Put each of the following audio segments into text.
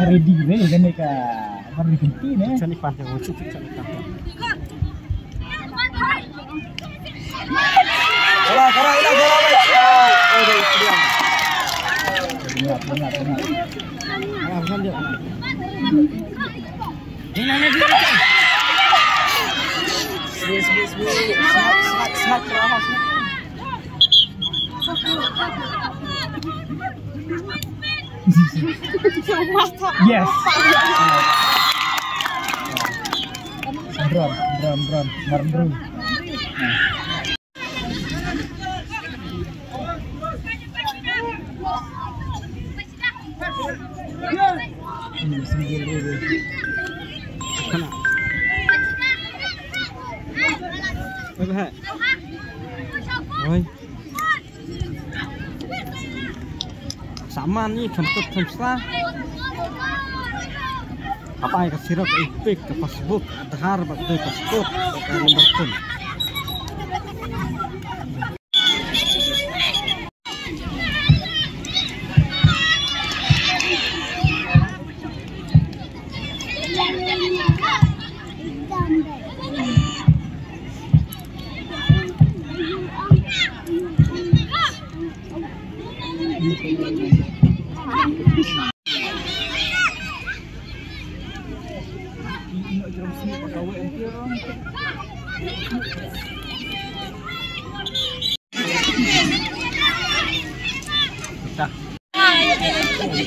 Ready nih kan ka baru ganti nih. Cani pantai lucu cani pantai. Bola. Oh, dia diam. Benar. Alasan dia. Gimana dia? Snap keras. Yes. Drum. Marndru. Sama nih tempat apa yang kasirap ipik ke Facebook adhar bakte Facebook ke nomor pun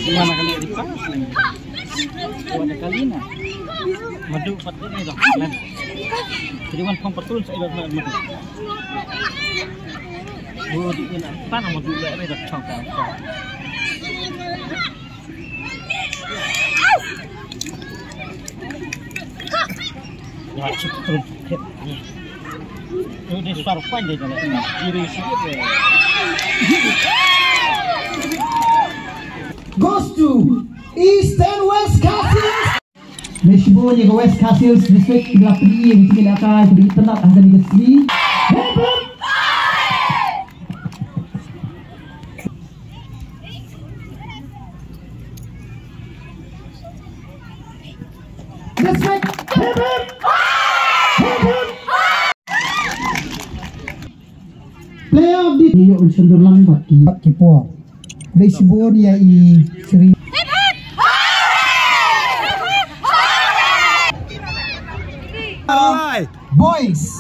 gimana kali di pas ada kali na madu patut ni dah jadi wan pang betul saya dah madu di ina tanah madu ni dah cakap ya cukup teruk tu dia sarpan dia kalau ini diri sikit goes to East and West Castles. Meshibonye go West Castles district Lapri yang dikilaka di tenat ada di sini. District player of the yo Sunderland baki kiper. Meshibonye i Sri boys